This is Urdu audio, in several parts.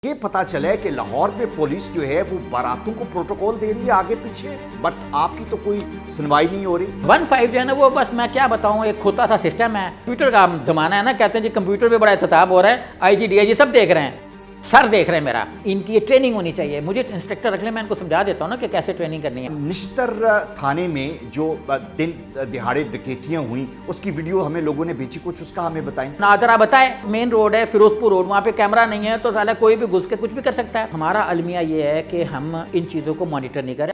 یہ پتہ چلا ہے کہ لاہور میں پولیس جو ہے وہ باراتوں کو پروٹوکول دے رہی ہے آگے پیچھے، بٹ آپ کی تو کوئی سنوائی نہیں ہو رہی۔ 15 جو ہے نا وہ بس میں کیا بتاؤں، ایک کھوتا سا سسٹم ہے، کمپیوٹر کا زمانہ ہے نا، کہتے ہیں جی کمپیوٹر پہ بڑا احتساب ہو رہا ہے، آئی جی ڈی آئی جی سب دیکھ رہے ہیں، سر دیکھ رہے ہیں میرا، ان کی یہ ٹریننگ ہونی چاہیے، مجھے انسٹرکٹر رکھ لیں، میں ان کو سمجھا دیتا ہوں نا کہ کیسے ٹریننگ کرنی ہے۔ نشتر تھانے میں جو دن دہاڑے ڈکیتیاں ہوئیں اس کی ویڈیو ہمیں لوگوں نے بھیجی، کچھ اس کا ہمیں بتائیں۔ ناظرہ بتائے، مین روڈ ہے فیروز پور روڈ، وہاں پہ کیمرہ نہیں ہے تو سالا کوئی بھی گھس کے کچھ بھی کر سکتا ہے۔ ہمارا المیہ یہ ہے کہ ہم ان چیزوں کو مانیٹر نہیں کریں۔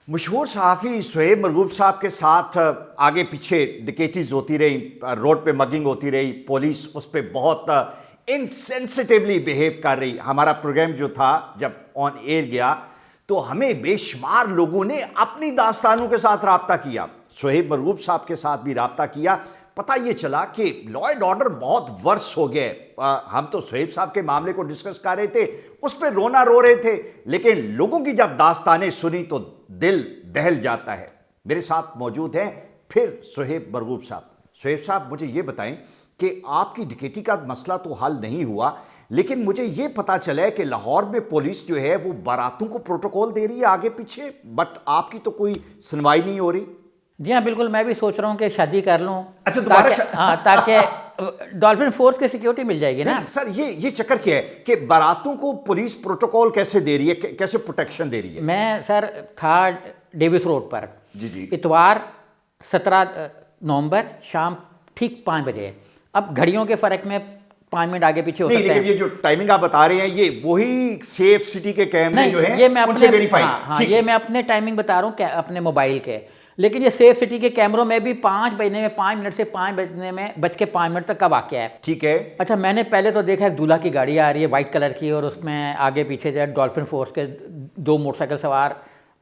مشہور صحافی سہیب مرغوب صاحب کے ساتھ آگے پیچھے ڈکیٹیز ہوتی رہی، روڈ پہ مگنگ ہوتی رہی، پولیس اس پہ بہت انسینسٹیولی بیہیو کر رہی۔ ہمارا پروگرام جو تھا جب آن ایئر گیا تو ہمیں بے شمار لوگوں نے اپنی داستانوں کے ساتھ رابطہ کیا، سہیب مرغوب صاحب کے ساتھ بھی رابطہ کیا۔ پتہ یہ چلا کہ لا اینڈ آرڈر بہت ورس ہو گئے۔ ہم تو سہیب صاحب کے معاملے کو ڈسکس کر رہے تھے، اس پہ رونا رو رہے تھے، لیکن لوگوں کی جب داستانیں سنی تو دل دہل جاتا ہے۔ میرے ساتھ موجود ہیں پھر سہیب مرغوب صاحب۔ سہیب صاحب مجھے یہ بتائیں کہ آپ کی ڈکیتی کا مسئلہ تو حل نہیں ہوا، لیکن مجھے یہ پتا چلا ہے کہ لاہور میں پولیس جو ہے وہ باراتوں کو پروٹوکول دے رہی ہے آگے پیچھے، بٹ آپ کی تو کوئی سنوائی نہیں ہو رہی۔ جی ہاں بالکل، میں بھی سوچ رہا ہوں کہ شادی کر لوں، اچھا دوبارہ ہاں تاکہ ڈالفن فورس کی سیکیورٹی مل جائے گی نا۔ سر یہ چکر کیا ہے کہ باراتوں کو پولیس پروٹوکول کیسے دے رہی ہے، کیسے پروٹیکشن دے رہی ہے؟ میں سر تھا ڈیوس روڈ پر، جی اتوار 17 نومبر شام ٹھیک 5 بجے، اب گھڑیوں کے فرق میں 5 منٹ آگے پیچھے ہو سکتے ہیں، لیکن یہ جو ٹائمنگ آپ بتا رہے ہیں یہ وہی سیف سٹی کے کیمرے جو ہیں یہ میں ان سے ویریفائی؟ ہاں یہ میں اپنے ٹائمنگ بتا رہا ہوں اپنے موبائل کے، لیکن یہ سیف سٹی کے کیمروں میں بھی 5 بجنے میں 5 منٹ سے 5 بجنے میں بج کے 5 منٹ تک کا واقعہ ہے۔ ٹھیک ہے۔ اچھا میں نے پہلے تو دیکھا ایک دولہا کی گاڑی آ رہی ہے وائٹ کلر کی، اور اس میں آگے پیچھے جو ہے ڈالفن فورس کے 2 موٹر سائیکل سوار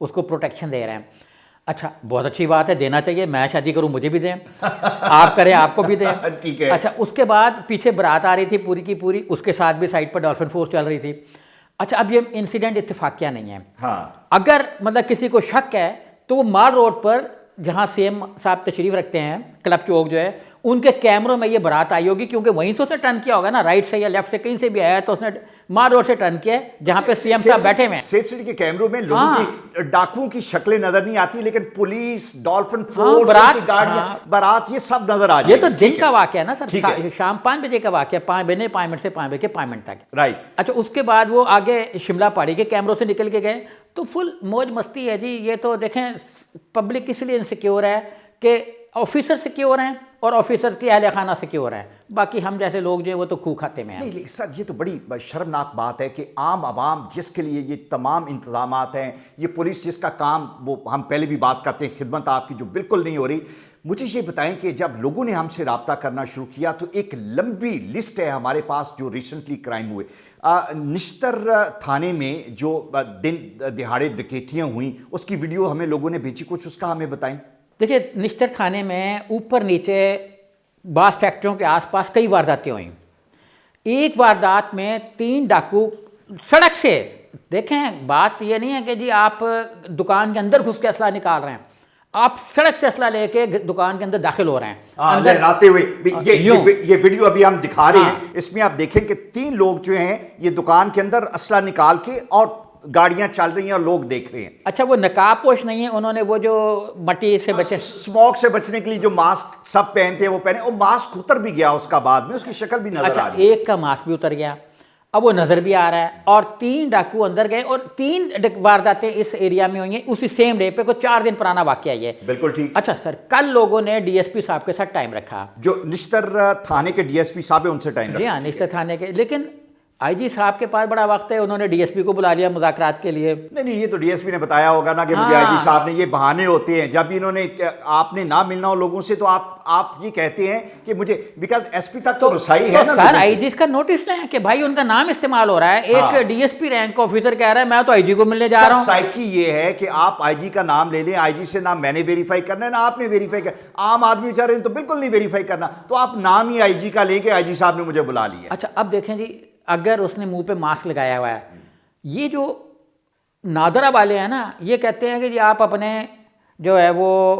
اس کو پروٹیکشن دے رہے ہیں۔ اچھا بہت اچھی بات ہے، دینا چاہیے، میں شادی کروں مجھے بھی دیں، آپ کریں آپ کو بھی دیں۔ ٹھیک ہے۔ اچھا اس کے بعد پیچھے برات آ رہی تھی پوری کی پوری، اس کے ساتھ بھی سائڈ پر ڈالفن فورس چل رہی تھی۔ اچھا اب یہ انسیڈنٹ اتفاقیہ نہیں ہے، ہاں اگر مطلب کسی کو شک ہے تو وہ مال روڈ پر جہاں سی ایم صاحب تشریف رکھتے ہیں، کلب چوک جو ہے، ان کے کیمروں میں یہ برات آئی ہوگی، کیونکہ وہیں سے اس نے ٹرن کیا ہوگا نا، رائٹ سے یا لیفٹ سے کہیں سے بھی آیا تو اس نے مال روڈ سے ٹرن کیا ہے جہاں پہ سی ایم صاحب بیٹھے ہوئے ہیں۔ سیف سٹی کے کیمروں میں لوگوں کی ڈاکوؤں کی شکلیں نظر نہیں آتی، لیکن پولیس، ڈالفن فورس کی گاڑیاں، بارات، یہ سب نظر آ جائے۔ یہ تو دن کا واقعہ ہے نا سر، شام 5 بجے کا واقعہ، 5 بجے 5 منٹ سے 5 بجے کے 5 منٹ تک، رائٹ۔ اچھا اس کے بعد وہ آگے شملہ پہاڑی کے کیمروں سے نکل کے گئے تو فل موج مستی ہے جی۔ یہ تو دیکھیں پبلک اس لیے انسیکیور ہے کہ آفیسر سیکیور ہیں اور آفیسرز کی اہل خانہ سیکیور ہیں، باقی ہم جیسے لوگ جو ہیں وہ تو کھو کھاتے میں ہیں۔ نہیں لیکن سر یہ تو بڑی شرمناک بات ہے کہ عام عوام جس کے لیے یہ تمام انتظامات ہیں، یہ پولیس جس کا کام، وہ ہم پہلے بھی بات کرتے ہیں، خدمت آپ کی جو بالکل نہیں ہو رہی۔ مجھے یہ بتائیں کہ جب لوگوں نے ہم سے رابطہ کرنا شروع کیا تو ایک لمبی لسٹ ہے ہمارے پاس جو ریسنٹلی کرائم ہوئے۔ نشتر تھانے میں جو دن دہاڑے ڈکیتیاں ہوئیں اس کی ویڈیو ہمیں لوگوں نے بھیجی، کچھ اس کا ہمیں بتائیں۔ دیکھیے نشتر تھانے میں اوپر نیچے بعض فیکٹریوں کے آس پاس کئی وارداتیں ہوئیں، ایک واردات میں 3 ڈاکو سڑک سے، دیکھیں بات یہ نہیں ہے کہ جی آپ دکان کے اندر گھس کے اسلحہ نکال رہے ہیں، آپ سڑک سے اسلحہ لے کے دکان کے اندر داخل ہو رہے ہیں لہراتے ہوئے۔ یہ ویڈیو ابھی ہم دکھا رہے ہیں، اس میں آپ دیکھیں کہ 3 لوگ جو ہیں یہ دکان کے اندر اسلحہ نکال کے، اور گاڑیاں چل رہی ہیں اور لوگ دیکھ رہے ہیں۔ اچھا وہ نقاب پوش نہیں ہے، انہوں نے وہ جو مٹی سے بچے، اسموک سے بچنے کے لیے جو ماسک سب پہنتے ہیں وہ پہنے، اور ماسک اتر بھی گیا اس کا، بعد میں اس کی شکل بھی نظر آ رہی ہے۔ ایک کا ماسک بھی اتر گیا، اب وہ نظر بھی آ رہا ہے، اور 3 ڈاکو اندر گئے، اور 3 وارداتیں اس ایریا میں ہوئی ہیں اسی سیم ڈے پہ، کوئی 4 دن پرانا واقعہ یہ۔ بالکل ٹھیک۔ اچھا سر کل لوگوں نے ڈی ایس پی صاحب کے ساتھ ٹائم رکھا، جو نشتر تھانے کے ڈی ایس پی صاحب ہیں ان سے ٹائم رکھا۔ جی ہاں نشتر تھانے کے، لیکن آئی جی صاحب کے پاس بڑا وقت ہے، انہوں نے ڈی ایس پی کو بلا لیا مذاکرات کے لیے۔ نہیں یہ تو ڈی ایس پی نے بتایا ہوگا نا کہ مجھے آئی جی صاحب نے، یہ بہانے ہوتے ہیں جب انہوں نے، آپ نے نہ ملنا ہو لوگوں سے تو آپ یہ کہتے ہیں کہ مجھے، بیکاز ایس پی تک تو رسائی ہے نا۔ سر آئی جی کا نوٹس لیں کہ بھائی ان کا نام استعمال ہو رہا ہے، ایک ڈی ایس پی رینک کا آفیسر کہہ رہا ہے میں تو آئی جی کو ملنے جا رہا ہوں۔ سائیکی یہ ہے کہ آپ آئی جی کا نام لے لیں، آئی جی سے نہ میں نے ویریفائی کرنا ہے نہ آپ نے ویریفائی کرنا، عام آدمی بیچارے تو بالکل نہیں ویریفائی کرنا، تو آپ نام ہی آئی جی کا لے کے آئی جی صاحب نے مجھے بلا لیا۔ اچھا اب دیکھیں جی، اگر اس نے منہ پہ ماسک لگایا ہوا ہے، یہ جو نادرہ والے ہیں نا یہ کہتے ہیں کہ جی آپ اپنے جو ہے وہ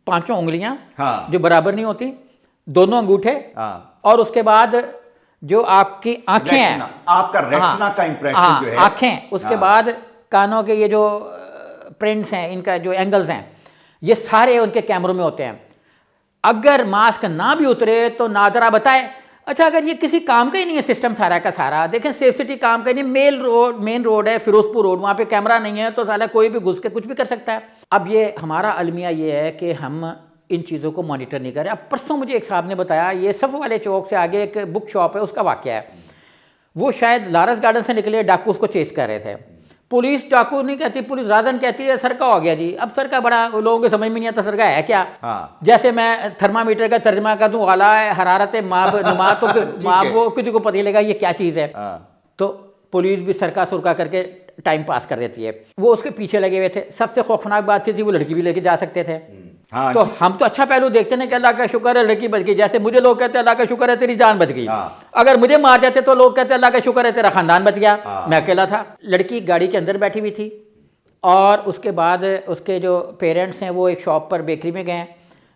5 انگلیاں ہاں جو برابر نہیں ہوتی, دونوں انگوٹھے, ہاں اور اس کے بعد جو آپ کی آنکھیں ہیں, آپ کا ریٹنا کا امپریشن جو ہے, آنکھیں, اس کے بعد کانوں کے یہ جو پرنٹس ہیں, ان کا جو اینگلز ہیں, یہ سارے ان کے کیمروں میں ہوتے ہیں. اگر ماسک نہ بھی اترے تو ناظرہ بتائے. اچھا اگر یہ کسی کام کا ہی نہیں ہے سسٹم سارا کا سارا, دیکھیں سیف سٹی کام کا نہیں, مین روڈ ہے فیروز پور روڈ, وہاں پہ کیمرہ نہیں ہے تو سالا کوئی بھی گھس کے کچھ بھی کر سکتا ہے. اب یہ ہمارا المیہ یہ ہے کہ ہم ان چیزوں کو مانیٹر نہیں کر رہے. اب پرسوں مجھے ایک صاحب نے بتایا, یہ صف والے چوک سے آگے ایک بک شاپ ہے, اس کا واقعہ ہے. وہ شاید لارس گارڈن سے نکلے, ڈاکو اس کو چیز کر رہے تھے. پولیس ڈاکو نہیں کہتی, پولیس رازن کہتی ہے سر کا ہو گیا جی. اب سر کا بڑا لوگوں کو سمجھ میں نہیں آتا سر کا ہے کیا. جیسے میں تھرمامیٹر کا ترجمہ کر دوں اعلیٰ حرارت ماب نما, تو ماب وہ کسی کو پتہ لگا یہ کیا چیز ہے. تو پولیس بھی سرکا سرکا کر کے ٹائم پاس کر دیتی ہے. وہ اس کے پیچھے لگے ہوئے تھے. سب سے خوفناک بات تھی وہ لڑکی بھی لے کے جا سکتے تھے. تو ہم تو اچھا پہلو دیکھتے ہیں کہ اللہ کا شکر ہے لڑکی بچ گئی. جیسے مجھے لوگ کہتے ہیں اللہ کا شکر ہے تیری جان بچ گئی. اگر مجھے مار جاتے تو لوگ کہتے ہیں اللہ کا شکر ہے تیرا خاندان بچ گیا. میں اکیلا تھا. لڑکی گاڑی کے اندر بیٹھی ہوئی تھی, اور اس کے بعد اس کے جو پیرنٹس ہیں وہ ایک شاپ پر بیکری میں گئے.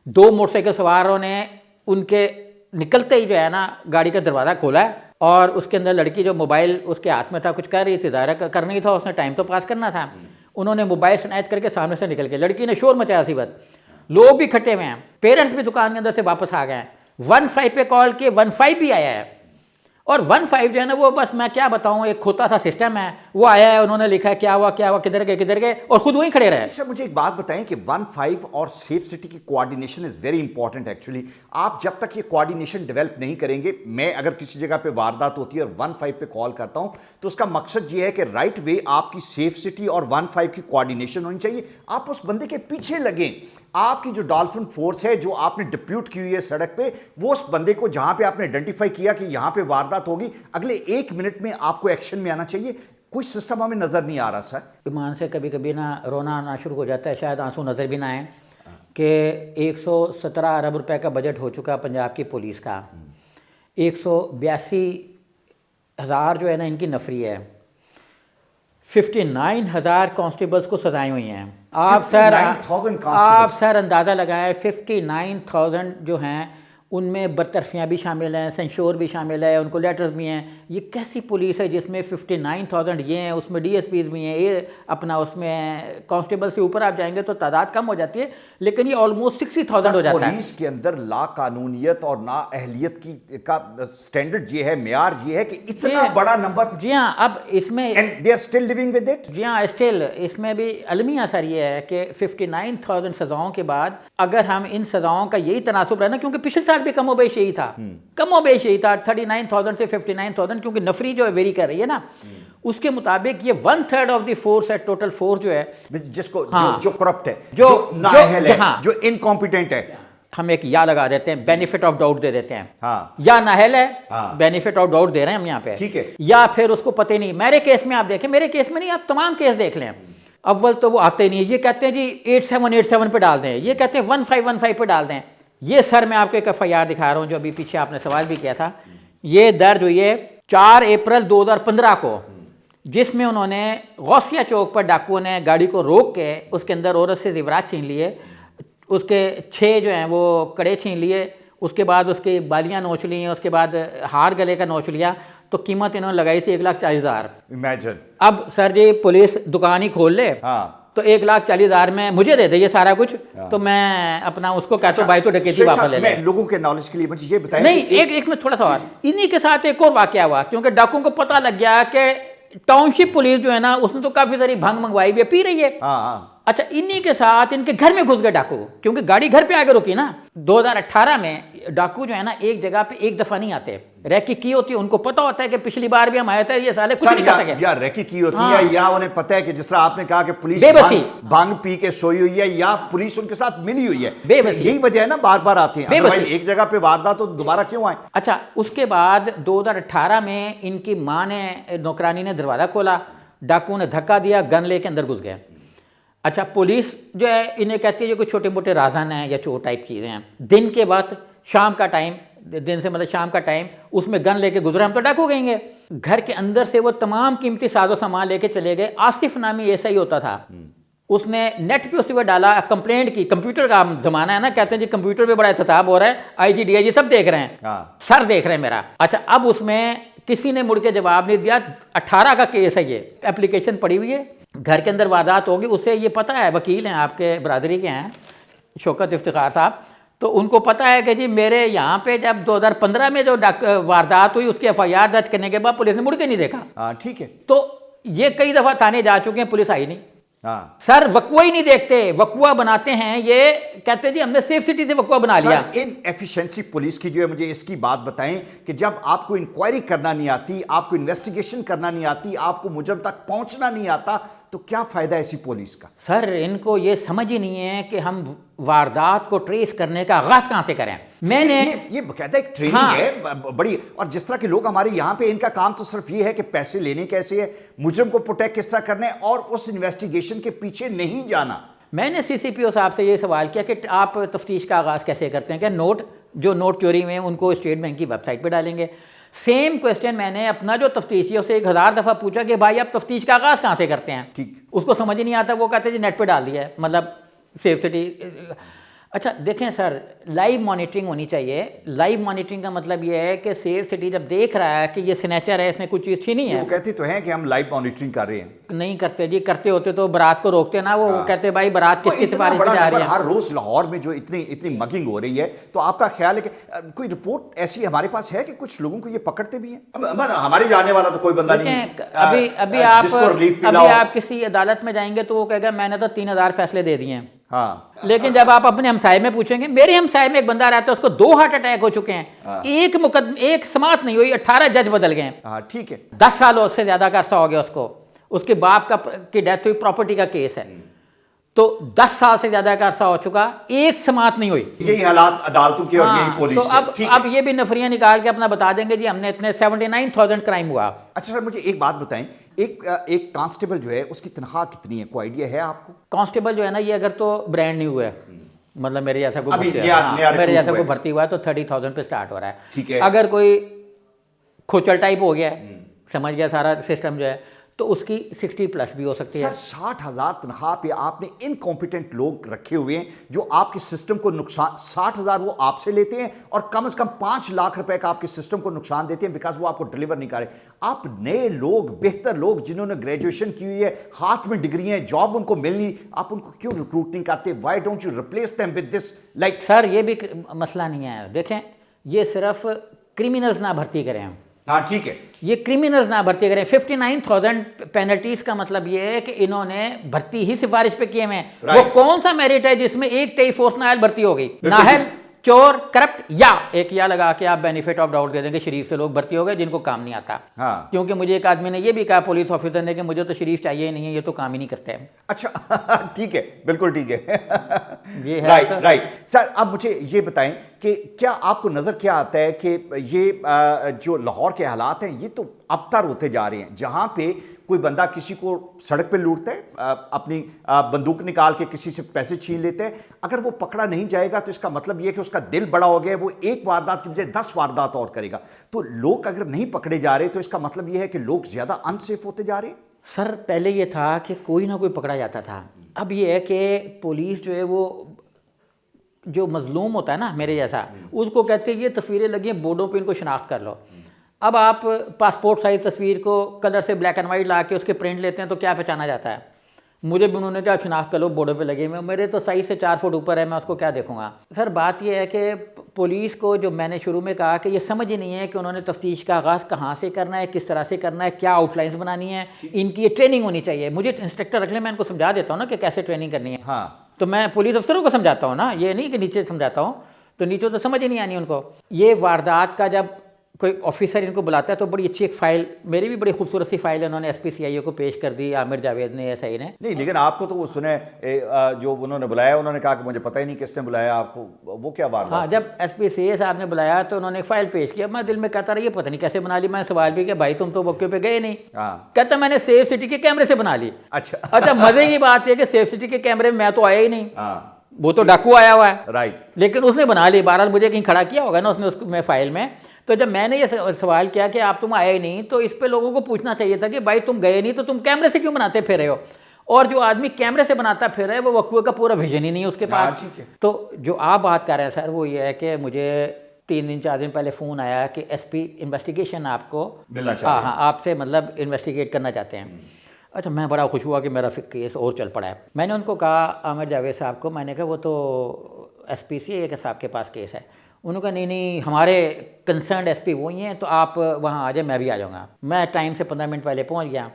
2 موٹر سائیکل سواروں نے ان کے نکلتے ہی جو ہے نا گاڑی کا دروازہ کھولا ہے, اور اس کے اندر لڑکی جو موبائل اس کے ہاتھ میں تھا کچھ کر رہی تھی, ظاہر کرنا ہی تھا, اس نے ٹائم تو پاس کرنا تھا. انہوں نے موبائل سنیچ کر کے سامنے سے نکل کے, لڑکی نے شور مچایا سی بات. لوگ بھی کھٹے ہوئے ہیں, پیرنٹس بھی دکان کے اندر سے واپس آ گئے ہیں. 15 پہ کال کیے, 15 بھی آیا ہے. اور 15 جو ہے نا وہ بس میں کیا بتاؤں, ایک کھوتا سا سسٹم ہے. وہ آیا ہے, انہوں نے لکھا ہے کیا ہوا کیا ہوا, کدھر گئے, اور خود وہیں کھڑے رہے. اچھا مجھے ایک بات بتائیں کہ 15 اور سیف سٹی کی coordination is very important actually. آپ جب تک یہ کوآرڈینیشن ڈیولپ نہیں کریں گے, میں اگر کسی جگہ پہ واردات ہوتی ہے اور 15 پہ کال کرتا ہوں تو اس کا مقصد یہ ہے کہ رائٹ وے آپ کی سیف سٹی اور 15 کی کوآرڈینیشن ہونی چاہیے. آپ اس بندے کے پیچھے لگیں. آپ کی جو ڈالفن فورس ہے جو آپ نے ڈپیوٹ کی ہوئی ہے سڑک پہ, وہ اس بندے کو جہاں پہ آپ نے آئیڈینٹیفائی کیا کہ یہاں پہ واردات ہوگی, اگلے 1 منٹ میں آپ کو ایکشن میں آنا چاہیے. کوئی سسٹم ہمیں نظر نہیں آ رہا سر. ایمان سے کبھی کبھی نا رونا آنا شروع ہو جاتا ہے, شاید آنسو نظر بھی نہ آئیں کہ 117 ارب روپے کا بجٹ ہو چکا پنجاب کی پولیس کا. 182,000 جو ہے نا ان کی نفری ہے. 59,000 کانسٹیبلز کو سزائیں ہوئی ہیں. آپ سر اندازہ لگائیں 59,000 جو ہیں ان میں برطرفیاں بھی شامل ہیں, سینشور بھی شامل ہے, ان کو لیٹرز بھی ہیں. یہ کیسی پولیس ہے جس میں 59,000 یہ ہیں, اس میں ڈی ایس پیز بھی ہیں, یہ اپنا اس میں کانسٹیبل سے اوپر آپ جائیں گے تو تعداد کم ہو جاتی ہے, لیکن یہ آلموسٹ 60,000 ہو جاتا ہے. پولیس کے اندر لا قانونیت اور نا اہلیت کی کا سٹینڈرڈ یہ ہے, معیار یہ ہے کہ اتنا بڑا نمبر. جی ہاں, اب اس میں and they are still living with it. جی ہاں اسٹل اس میں بھی المیہ اثر یہ ہے کہ 59,000 سزاؤں کے بعد اگر ہم ان سزاؤں کا یہی تناسب رہنا, کیونکہ پچھلے سال بھی کم و بیش یہی تھا, 39,000 سے 59,000, کیونکہ نفری جو ہے ویری کر رہی ہے نا, اس کے مطابق یہ 1/3 آف دی فورس ہے, ٹوٹل فورس جو ہے جس کو جو کرپٹ ہے, جو نااہل ہے, جو انکمپیٹنٹ ہے. ہم ایک یا لگا دیتے ہیں, بینیفٹ آف ڈاؤٹ دے دیتے ہیں. یا نااہل ہے, بینیفٹ آف ڈاؤٹ دے رہے ہیں ہم یہاں پہ, ٹھیک ہے, یا پھر اس کو پتہ ہی نہیں. میرے کیس میں آپ دیکھیں, میرے کیس میں نہیں, آپ تمام کیس دیکھ لیں. اول تو وہ آتے نہیں, یہ کہتے ہیں جی 8787 پہ ڈال دیں, یہ کہتے ہیں 1515 پہ ڈال دیں. یہ سر میں آپ کو ایک FIR دکھا رہا ہوں جو ابھی پیچھے آپ نے سوال بھی کیا تھا. یہ درج ہوئی ہے 4 اپریل 2015 کو, جس میں انہوں نے غوثیہ چوک پر ڈاکوؤں نے گاڑی کو روک کے اس کے اندر عورت سے زیورات چھین لیے, اس کے 6 جو ہیں وہ کڑے چھین لیے, اس کے بعد اس کی بالیاں نوچ لی ہیں, اس کے بعد ہار گلے کا نوچ لیا. تو قیمت انہوں نے لگائی تھی 1,40,000. امیجن. اب سر جی پولیس دکان ہی کھول لے تو 1,40,000 میں مجھے دے دے یہ سارا کچھ, تو میں اپنا اس کو کہتا ہوں بھائی تو ڈکیتی واپس لے لے. لوگوں کے نالج کے لیے مجھے یہ بتائیں. نہیں, ایک میں تھوڑا سا اور انہی کے ساتھ ایک اور واقعہ ہوا, کیونکہ ڈاکوؤں کو پتہ لگ گیا کہ ٹاؤن شپ پولیس جو ہے نا اس نے تو کافی ساری بھنگ منگوائی بھی ہے, پی رہی ہے. اچھا انہی کے ساتھ ان کے گھر میں گھس گئے ڈاکو, کیونکہ گاڑی گھر پہ آ کے رکی نا. 2018 میں ڈاکو جو ہے نا ایک جگہ پہ ایک دفعہ نہیں آتے, ریکی کی ہوتی ہے, ان کو پتہ ہوتا ہے کہ پچھلی بار بھی ہم آئے تھے, یہ سالے کچھ نہیں کر سکے. یا ریکی کی ہوتی ہے, یا انہیں پتہ ہے کہ جس طرح آپ نے کہا کہ پولیس بھنگ پی کے سوئی ہوئی ہے, یا پولیس ان کے ساتھ ملی ہوئی ہے. یہی وجہ ہے نا بار بار آتے ہیں, ایک جگہ پہ واردات تو دوبارہ کیوں آئیں. اچھا اس کے بعد 2018 میں ان کی ماں نے, نوکرانی نے دروازہ کھولا, ڈاکو نے دھکا دیا, گن لے کے اندر گھس گئے. اچھا پولیس جو ہے انہیں کہتی ہے یہ کوئی چھوٹے موٹے رازن ہیں یا چور ٹائپ چیزیں ہیں. دن کے وقت شام کا ٹائم, دن سے مطلب شام کا ٹائم, اس میں گن لے کے گزرے, ہم تو ڈاکو کہیں گے. گھر کے اندر سے وہ تمام قیمتی ساز و سامان لے کے چلے گئے. آصف نامی ایسا ہی ہوتا تھا, اس نے نیٹ پہ اسی پہ ڈالا کمپلینٹ کی. کمپیوٹر کا زمانہ ہے نا, کہتے ہیں جی کمپیوٹر پہ بڑا احتساب ہو رہا ہے, آئی جی ڈی آئی جی سب دیکھ رہے ہیں, سر دیکھ رہے ہیں میرا. اچھا اب اس میں کسی نے مڑ کے جواب نہیں دیا. 18 کا کیس ہے, یہ اپلیکیشن پڑی ہوئی ہے, گھر کے اندر واردات ہوگی. اسے یہ پتہ ہے, وکیل ہیں آپ کے برادری کے ہیں شوکت افتخار صاحب, تو ان کو پتہ ہے کہ جی میرے یہاں پہ جب 2015 میں جو واردات ہوئی اس کی ایف آئی آر درج کرنے کے بعد پولیس نے مڑ کے نہیں دیکھا. ٹھیک ہے, تو یہ کئی دفعہ تھانے جا چکے ہیں, پولیس آئی نہیں. سر وقوع ہی نہیں دیکھتے, وقوع بناتے ہیں, یہ کہتے ہیں جی ہم نے سیف سٹی سے وقوع بنا لیا. ان ایفیشنسی پولیس کی جو ہے, مجھے اس کی بات بتائیں کہ جب آپ کو انکوائری کرنا نہیں آتی, آپ کو انویسٹیگیشن کرنا نہیں آتی, آپ کو مجرم تک پہنچنا نہیں آتا, تو کیا فائدہ ایسی پولیس کا؟ سر ان کو یہ سمجھ ہی نہیں ہے کہ ہم واردات کو ٹریس کرنے کا آغاز کہاں سے کریں. میں نے یہ باقاعدہ ایک ٹریننگ ہے بڑی, اور جس طرح کے لوگ ہمارے یہاں پہ, ان کا کام تو صرف یہ ہے کہ پیسے لینے کیسے ہے, مجرم کو پروٹیکٹ کس طرح کرنا ہے, اور اس انویسٹیگیشن کے پیچھے نہیں جانا. میں نے سی سی پی او صاحب سے یہ سوال کیا کہ آپ تفتیش کا آغاز کیسے کرتے ہیں, کہ جو نوٹ چوری میں ان کو اسٹیٹ بینک کی ویب سائٹ پہ ڈالیں گے. سیم کوسچن میں نے اپنا جو تفتیشی ہے اسے 1000 دفعہ پوچھا کہ بھائی آپ تفتیش کا آغاز کہاں سے کرتے ہیں. ٹھیک, اس کو سمجھ ہی نہیں آتا, وہ کہتے ہیں جی نیٹ پہ ڈال دیا ہے, مطلب سیف سٹی. اچھا دیکھیں سر, لائیو مانیٹرنگ ہونی چاہیے. لائیو مانیٹرنگ کا مطلب یہ ہے کہ سیف سٹی جب دیکھ رہا ہے کہ یہ سنیچر ہے, اس نے کچھ چیز چھینی ہے, وہ کہتے تو ہیں کہ ہم لائیو مانیٹرنگ کر رہے ہیں. نہیں کرتے جی, کرتے ہوتے تو برات کو روکتے نا. وہ کہتے بھائی برات کس کی سفارش پہ جا رہی ہے. ہر روز لاہور میں جو اتنی مگنگ ہو رہی ہے, تو آپ کا خیال ہے کہ کوئی رپورٹ ایسی ہمارے پاس ہے کہ کچھ لوگوں کو یہ پکڑتے بھی ہیں؟ ہمارے جانے والا تو کوئی بندہ نہیں. ابھی آپ کسی عدالت میں جائیں گے تو وہ کہے گا میں نے تو 3000 فیصلے دے دیے ہیں. لیکن جب آپ اپنے ہمسائے میں پوچھیں گے, میرے ہمسائے میں ایک بندہ رہتا ہے اس کو 2 ہارٹ اٹیک ہو چکے ہیں, ایک سماعت نہیں ہوئی, 18 جج بدل گئے ہیں. ٹھیک ہے, 10 سال اس سے زیادہ کا عرصہ ہو گیا اس کو, اس کے باپ کی ڈیتھ ہوئی, پراپرٹی کا کیس ہے, تو 10 سال سے زیادہ کا عرصہ ہو چکا, ایک سماعت نہیں ہوئی. یہی حالات عدالتوں کے اور یہی پولیس کے. اب یہ بھی نفریاں نکال کے اپنا بتا دیں گے جی ہم نے اتنے 79,000 کرائم ہوا. اچھا سر, مجھے ایک بات بتائیں, ایک کانسٹیبل جو ہے اس کی تنخواہ کتنی ہے, کوئی آئیڈیا ہے آپ کو؟ کانسٹیبل جو ہے نا, یہ اگر تو برانڈ نیو ہے, مطلب میرے جیسا کوئی بھرتی ہوا ہے تو 30,000 پہ سٹارٹ ہو رہا ہے. اگر کوئی کھوچل ٹائپ ہو گیا ہے, سمجھ گیا سارا سسٹم جو ہے, تو اس کی 60+ بھی ہو سکتی ہے. سر 60,000 تنخواہ پہ آپ نے انکمپیٹنٹ لوگ رکھے ہوئے ہیں جو آپ کے سسٹم کو نقصان, 60,000 وہ آپ سے لیتے ہیں اور کم از کم 5 لاکھ روپے کا آپ کے سسٹم کو نقصان دیتے ہیں, بیکاز وہ آپ کو ڈلیور نہیں کر رہے. آپ نئے لوگ, بہتر لوگ جنہوں نے گریجویشن کی ہوئی ہے, ہاتھ میں ڈگری ہیں, جاب ان کو ملنی, آپ ان کو کیوں ریکروٹ نہیں کرتے؟ Why don't you replace them with this like. Sir یہ بھی مسئلہ نہیں ہے, دیکھیں یہ صرف کرمنلز نہ بھرتی کریں ہم. ٹھیک ہے, یہ کرمنلز نہ بھرتی کریں. 59,000 پینلٹیز کا مطلب یہ ہے کہ انہوں نے بھرتی ہی سفارش پہ کیے ہیں. وہ کون سا میرٹ ہے جس میں 23 فورس نااہل بھرتی ہو گئی؟ نااہل, چور, کرپٹ, یا ایک یا لگا کے آپ بینیفٹ آف ڈاؤٹ دے دیں گے شریف سے لوگ بھرتی ہو گئے جن کو کام نہیں آتا. کیونکہ مجھے ایک آدمی نے یہ بھی کہا, پولیس آفیسر نے, کہ مجھے تو شریف چاہیے ہی نہیں ہے, یہ تو کام ہی نہیں کرتے ہیں. اچھا ٹھیک ہے, بالکل ٹھیک ہے. یہ ہے رائٹ. سر اب مجھے یہ بتائیں کہ کیا آپ کو نظر کیا آتا ہے کہ یہ جو لاہور کے حالات ہیں یہ تو ابتر ہوتے جا رہے ہیں, جہاں پہ کوئی بندہ کسی کو سڑک پہ لوٹتا ہے, اپنی بندوق نکال کے کسی سے پیسے چھین لیتے ہیں, اگر وہ پکڑا نہیں جائے گا تو اس کا مطلب یہ کہ اس کا دل بڑا ہو گیا, وہ ایک واردات کی بجائے 10 واردات اور کرے گا. تو لوگ اگر نہیں پکڑے جا رہے تو اس کا مطلب یہ ہے کہ لوگ زیادہ انسیف ہوتے جا رہے ہیں. سر پہلے یہ تھا کہ کوئی نہ کوئی پکڑا جاتا تھا, اب یہ ہے کہ پولیس جو ہے وہ جو مظلوم ہوتا ہے نا میرے جیسا, اس کو کہتے ہیں یہ تصویریں لگی ہیں بورڈوں پہ, ان کو شناخت کر لو. اب آپ پاسپورٹ سائز تصویر کو کلر سے بلیک اینڈ وائٹ لا کے اس کے پرنٹ لیتے ہیں تو کیا پہچانا جاتا ہے؟ مجھے بھی انہوں نے کہا شناخت کر لو, بورڈوں پہ لگے ہوئے, میرے تو سائز سے 4 فٹ اوپر ہے, میں اس کو کیا دیکھوں گا؟ سر بات یہ ہے کہ پولیس کو, جو میں نے شروع میں کہا کہ یہ سمجھ ہی نہیں ہے کہ انہوں نے تفتیش کا آغاز کہاں سے کرنا ہے, کس طرح سے کرنا ہے, کیا آؤٹ لائنز بنانی ہے, ان کی یہ ٹریننگ ہونی چاہیے. مجھے انسٹرکٹر رکھ لیں, میں ان کو سمجھا دیتا ہوں نا کہ کیسے ٹریننگ کرنی ہے. تو میں پولیس افسروں کو سمجھاتا ہوں نا, یہ نہیں کہ نیچے سمجھاتا ہوں, تو نیچے تو سمجھ ہی نہیں آنی ان کو. یہ واردات کا جب کوئی آفیسر ان کو بلاتا ہے تو بڑی اچھی ایک فائل, میری بھی بڑی خوبصورت سی فائل ہے, انہوں نے ایس پی سی آئی او کو پیش کر دی, عامر جاوید نے, ایس آئی نے. نہیں لیکن آپ کو تو وہ سنے جو انہوں نے بلایا, انہوں نے کہا کہ مجھے پتہ ہی نہیں کس نے بلایا آپ کو, وہ کیا بات؟ ہاں, جب ایس پی سی اے صاحب نے بلایا تو انہوں نے ایک فائل پیش کیا, میں دل میں کہتا رہا یہ پتہ نہیں کیسے بنا لی. میں سوال بھی کیا, بھائی تم تو موقع پہ گئے نہیں. کہتا میں نے سیف سٹی کے کیمرے سے بنا لی. اچھا مزے کی بات یہ کہ سیف سٹی کے کیمرے میں تو آیا ہی نہیں, وہ تو ڈاکو آیا ہوا ہے. رائٹ. لیکن اس نے بنا لی. بہرحال مجھے کہیں کھڑا کیا ہوگا نا اس نے اس میں فائل میں. تو جب میں نے یہ سوال کیا کہ آپ تم آئے ہی نہیں, تو اس پہ لوگوں کو پوچھنا چاہیے تھا کہ بھائی تم گئے نہیں تو تم کیمرے سے کیوں بناتے پھر رہے ہو. اور جو آدمی کیمرے سے بناتا پھر رہا ہے وہ وقوع کا پورا ویژن ہی نہیں ہے اس کے پاس. ٹھیک ہے. تو جو آپ بات کر رہے ہیں سر وہ یہ ہے کہ مجھے 3 دن 4 دن پہلے فون آیا کہ ایس پی انویسٹیگیشن آپ کو ملنا چاہیے. ہاں آپ سے مطلب انویسٹیگیٹ کرنا چاہتے ہیں. اچھا میں بڑا خوش ہوا کہ میرا کیس اور چل پڑا ہے. میں نے ان کو کہا عامر جاوید صاحب کو, میں نے کہا وہ تو ایس پی سی کے صاحب کے پاس کیس ہے. انہوں نے کہا نہیں ہمارے کنسرنڈ ایس پی وہی ہیں تو آپ وہاں آ جائیں میں بھی آ جاؤں گا. میں ٹائم سے 15 منٹ پہلے پہنچ گیا,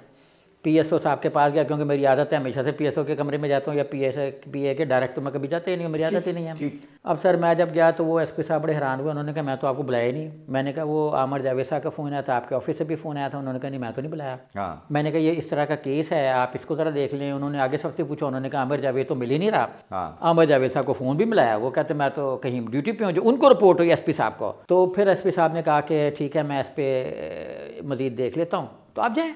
پی ایس او صاحب کے پاس گیا کیونکہ میری عادت ہے ہمیشہ سے پی ایس او کے کمرے میں جاتا ہوں یا پی اے کے ڈائریکٹ میں کبھی جاتے ہی نہیں, میری عادت ہی نہیں ہے. اب سر میں جب گیا تو وہ ایس پی صاحب بڑے حیران ہوئے, انہوں نے کہا میں تو آپ کو بلایا ہی نہیں. میں نے کہا وہ عامر جاوید صاحب کا فون آیا تھا, آپ کے آفس سے بھی فون آیا تھا. انہوں نے کہا نہیں میں تو نہیں بلایا. میں نے کہا یہ اس طرح کا کیس ہے آپ اس کو ذرا دیکھ لیں. انہوں نے آگے سب سے پوچھا, انہوں نے کہا عامر جاوید تو مل ہی نہیں رہا. عامر جاوید صاحب کو فون بھی ملایا, وہ کہتے میں تو کہیں ڈیوٹی پہ ہوں. جو ان کو رپورٹ ہوئی ایس پی صاحب کو, تو پھر ایس پی صاحب نے کہا کہ ٹھیک ہے میں اس پہ مزید دیکھ لیتا ہوں تو آپ جائیں.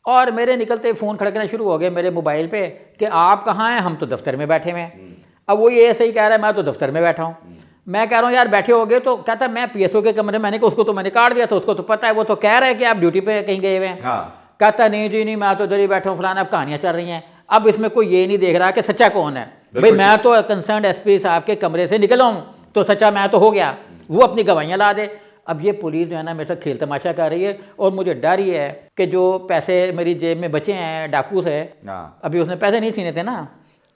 اور میرے نکلتے فون کھڑکنا شروع ہو گئے میرے موبائل پہ کہ آپ کہاں ہیں, ہم تو دفتر میں بیٹھے ہوئے ہیں. اب وہ یہ ایسے ہی کہہ رہا ہے میں تو دفتر میں بیٹھا ہوں. میں کہہ رہا ہوں یار بیٹھے ہو گئے, تو کہتا ہے میں پی ایس او کے کمرے, میں نے کہا اس کو تو میں نے کاٹ دیا تھا, اس کو تو پتہ ہے, وہ تو کہہ رہا ہے کہ آپ ڈیوٹی پہ کہیں گئے ہوئے ہیں. کہتا نہیں جی نہیں میں تو ادھر ہی بیٹھا ہوں فلانا. اب کہانیاں چل رہی ہیں. اب اس میں کوئی یہ نہیں دیکھ رہا کہ سچا کون ہے. بھائی میں تو کنسرنڈ ایس پی صاحب کے کمرے سے نکلا ہوں تو سچا میں تو ہو گیا, وہ اپنی گواہیاں لا دے. اب یہ پولیس جو ہے نا میرے ساتھ کھیل تماشا کر رہی ہے, اور مجھے ڈر یہ ہے کہ جو پیسے میری جیب میں بچے ہیں ڈاکو سے, ابھی اس نے پیسے نہیں سینے تھے نا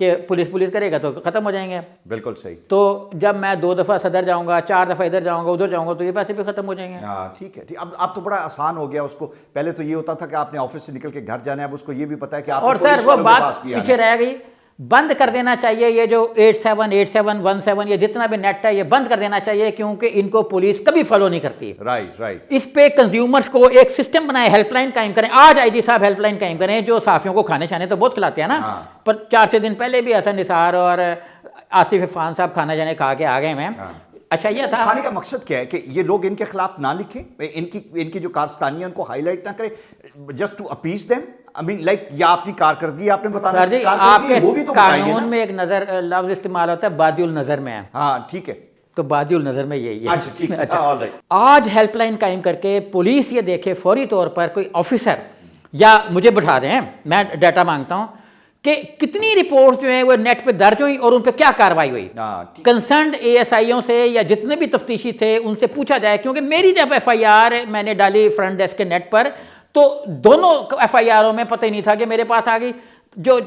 کہ پولیس کرے گا تو ختم ہو جائیں گے. بالکل صحیح. تو جب میں 2 دفعہ صدر جاؤں گا, 4 دفعہ ادھر جاؤں گا ادھر جاؤں گا تو یہ پیسے بھی ختم ہو جائیں گے. ٹھیک ہے. اب تو بڑا آسان ہو گیا اس کو. پہلے تو یہ ہوتا تھا کہ آپ نے آفس سے نکل کے گھر جانا ہے, اب اس کو یہ بھی پتا ہے کہ آپ اور سر وہ بات پیچھے رہ گئی. بند کر دینا چاہیے یہ جو 878717 یہ جتنا بھی نیٹ ہے یہ بند کر دینا چاہیے, کیونکہ ان کو پولیس کبھی فالو نہیں کرتی. رائٹ. اس پہ کنزیومرز کو ایک سسٹم بنائے, ہیلپ لائن قائم کریں. آج آئی جی صاحب ہیلپ لائن قائم کریں. جو صحافیوں کو کھانے شانے تو بہت کھلاتے ہیں نا, پر 4-6 دن پہلے بھی حسن نثار اور آصف عفان صاحب کھانا جانے کھا کے آ گئے ہیں. اچھا یہ تھا کھانے کا مقصد کیا ہے کہ یہ لوگ ان کے خلاف نہ لکھیں, ان کی جو کارستانی ہے ان کو ہائی لائٹ نہ کریں, just to appease them. I mean like یا اپنی کارکردگی آپ نے بتانا سر جی آپ کے قانون میں ایک نظر لفظ استعمال ہوتا ہے بادی النظر میں. ہاں ٹھیک ہے. تو بادی النظر میں یہی ہے. اچھا آج ہیلپ لائن قائم کر کے پولیس یہ دیکھے فوری طور پر کوئی آفیسر یا مجھے بٹھا دیں, میں ڈیٹا مانگتا ہوں کہ کتنی رپورٹس جو ہیں وہ نیٹ پہ درج ہوئی اور ان پہ کیا کارروائی ہوئی. کنسرنڈ اے ایس آئیوں سے یا جتنے بھی تفتیشی تھے ان سے پوچھا جائے, کیونکہ میری جب ایف آئی آر میں نے ڈالی فرنٹ ڈیسک کے نیٹ پر تو دونوں ایف آئی آروں میں پتہ ہی نہیں تھا کہ میرے پاس آ گئی. جو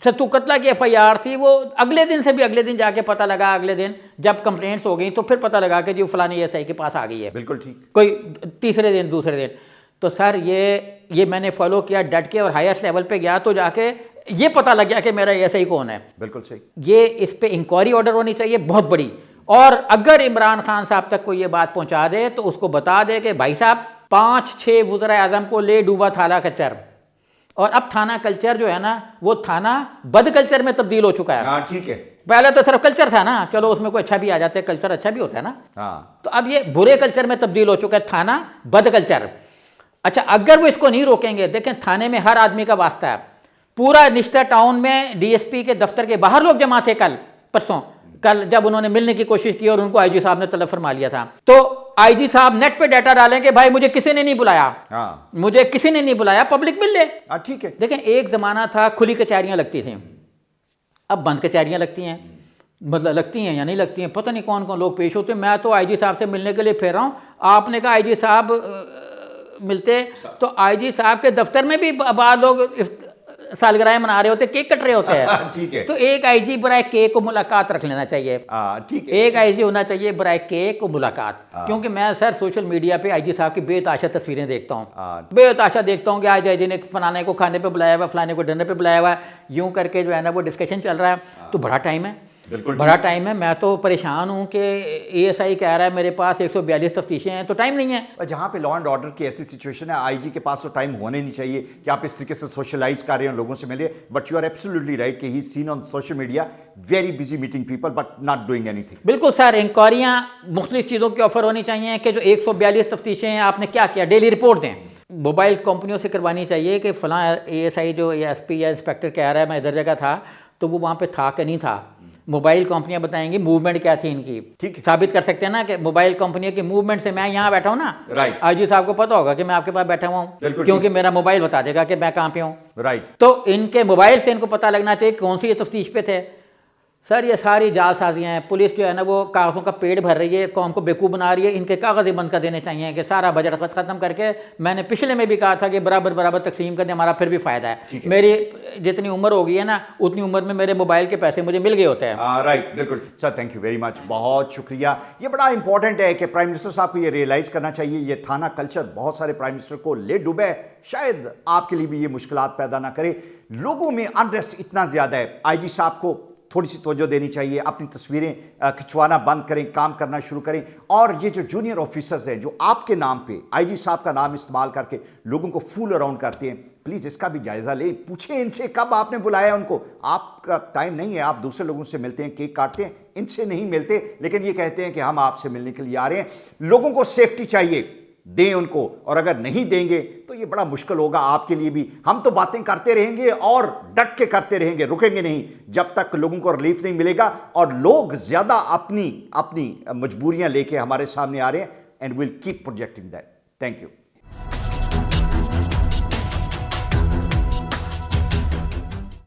ستو قتلہ کی ایف آئی آر تھی وہ اگلے دن سے بھی اگلے دن جا کے پتہ لگا, اگلے دن جب کمپلینٹس ہو گئیں تو پھر پتہ لگا کہ جی فلانی ایس آئی کے پاس آ گئی ہے. بالکل ٹھیک. کوئی تیسرے دن دوسرے دن. تو سر یہ میں نے فالو کیا ڈٹ کے, اور ہائیسٹ لیول پہ گیا تو جا کے یہ پتہ لگ گیا کہ میرا ایس آئی کون ہے. بالکل صحیح. یہ اس پہ انکوائری آرڈر ہونی چاہیے بہت بڑی, اور اگر عمران خان صاحب تک کوئی یہ بات پہنچا دے تو اس کو بتا دے کہ بھائی صاحب 5-6 وزراء اعظم کو لے ڈوبا تھانہ کلچر, اور اب تھانہ کلچر جو ہے نا وہ تھانہ بد کلچر میں تبدیل ہو چکا ہے. ٹھیک ہے. پہلے تو صرف کلچر تھا نا, چلو اس میں کوئی اچھا بھی آ جاتا ہے, کلچر اچھا بھی ہوتا ہے نا, تو اب یہ برے کلچر میں تبدیل ہو چکا ہے تھانہ بد کلچر. اچھا اگر وہ اس کو نہیں روکیں گے, دیکھیں تھانے میں ہر آدمی کا واسطہ ہے. پورا نشتر ٹاؤن میں ڈی ایس پی کے دفتر کے باہر لوگ جمع تھے کل جب انہوں نے ملنے کی کوشش کی اور ان کو آئی جی صاحب نے طلب فرما لیا تھا. تو آئی جی صاحب نیٹ پہ ڈیٹا ڈالیں کہ بھائی مجھے کسی نے نہیں بلایا, مجھے کسی نے نہیں بلایا, پبلک مل لے. ٹھیک ہے. دیکھیں ایک زمانہ تھا کھلی کچہریاں لگتی تھیں, اب بند کچہریاں لگتی ہیں. مطلب لگتی ہیں یا نہیں لگتی ہیں پتہ نہیں کون کون لوگ پیش ہوتے ہیں. میں تو آئی جی صاحب سے ملنے کے لیے پھر رہا ہوں. آپ نے کہا آئی جی صاحب ملتے, تو آئی جی صاحب کے دفتر میں بھی بعض لوگ سالگرہیں منا رہے ہوتے, کیک کٹ رہے ہوتے ہیں. تو ایک آئی جی برائے کیک کو ملاقات رکھ لینا چاہیے. ایک آئی جی ہونا چاہیے برائے کیک کو ملاقات. کیونکہ میں سر سوشل میڈیا پہ آئی جی صاحب کی بے تحاشا تصویریں دیکھتا ہوں, بے تحاشا دیکھتا ہوں کہ آج آئی جی نے فلانے کو کھانے پہ بلایا ہوا, فلانے کو ڈنر پہ بلایا ہوا ہے, یوں کر کے جو ہے نا وہ ڈسکشن چل رہا ہے. تو بڑا ٹائم ہے, بڑا ٹائم ہے. میں تو پریشان ہوں کہ اے ایس آئی کہہ رہا ہے میرے پاس 142 تفتیشیں ہیں, تو ٹائم نہیں ہے. جہاں پہ لا اینڈ آرڈر کی ایسی سچویشن ہے, آئی جی کے پاس تو ٹائم ہونے نہیں چاہیے کہ آپ اس طریقے سے سوشلائز کر رہے ہیں, لوگوں سے ملے. But you are absolutely right کہ he is seen on social media very busy meeting people but not doing anything. بالکل سر, انکوائریاں مختلف چیزوں کی آفر ہونی چاہیے کہ جو 142 تفتیشیں ہیں آپ نے کیا کیا, ڈیلی رپورٹ دیں. موبائل کمپنیوں سے کروانی چاہیے کہ فلاں اے ایس آئی جو ایس پی یا انسپیکٹر کہہ رہا ہے میں ادھر جگہ تھا, تو وہ وہاں پہ تھا کہ نہیں تھا. موبائل کمپنیاں بتائیں گی موومنٹ کیا تھی ان کی, ٹھیک ہے, ثابت کر سکتے ہیں نا کہ موبائل کمپنیوں کی موومنٹ سے میں یہاں بیٹھا ہوں نا, رائٹ, آئی جی صاحب کو پتا ہوگا کہ میں آپ کے پاس بیٹھا ہوا ہوں کیونکہ میرا موبائل بتا دے گا کہ میں کہاں پہ ہوں, رائٹ. تو ان کے موبائل سے ان کو پتہ لگنا چاہیے کون سی یہ تفتیش پہ تھے. سر یہ ساری جال سازیاں ہیں, پولیس جو ہے نا وہ کاغذوں کا پیڑ بھر رہی ہے, قوم کو بیوقوف بنا رہی ہے, ان کے کاغذ ہی بند کر دینے چاہیے کہ سارا بجٹ ختم کر کے, میں نے پچھلے میں بھی کہا تھا کہ برابر برابر تقسیم کر دیں, ہمارا پھر بھی فائدہ ہے. میری جتنی عمر ہو گئی ہے نا اتنی عمر میں میرے موبائل کے پیسے مجھے مل گئے ہوتے ہیں. رائٹ, بالکل سر, تھینک یو ویری مچ, بہت شکریہ. یہ بڑا امپورٹنٹ ہے کہ پرائم منسٹر صاحب کو یہ ریئلائز کرنا چاہیے, یہ تھانہ کلچر بہت سارے پرائم منسٹر کو لے ڈوبے, شاید آپ کے لیے بھی یہ مشکلات پیدا نہ کرے. لوگوں میں انریسٹ اتنا زیادہ ہے, آئی جی صاحب کو تھوڑی سی توجہ دینی چاہیے, اپنی تصویریں کھنچوانا بند کریں, کام کرنا شروع کریں. اور یہ جو جونیئر آفیسرز ہیں جو آپ کے نام پہ آئی جی صاحب کا نام استعمال کر کے لوگوں کو فول اراؤنڈ کرتے ہیں, پلیز اس کا بھی جائزہ لیں, پوچھیں ان سے کب آپ نے بلایا ان کو. آپ کا ٹائم نہیں ہے, آپ دوسرے لوگوں سے ملتے ہیں, کیک کاٹتے ہیں, ان سے نہیں ملتے, لیکن یہ کہتے ہیں کہ ہم آپ سے ملنے کے لیے آ رہے ہیں. لوگوں کو سیفٹی چاہیے, دیں ان کو, اور اگر نہیں دیں گے تو یہ بڑا مشکل ہوگا آپ کے لیے بھی. ہم تو باتیں کرتے رہیں گے اور ڈٹ کے کرتے رہیں گے, رکیں گے نہیں جب تک لوگوں کو ریلیف نہیں ملے گا. اور لوگ زیادہ اپنی مجبوریاں لے کے ہمارے سامنے آ رہے ہیں, and we'll keep projecting that. Thank you.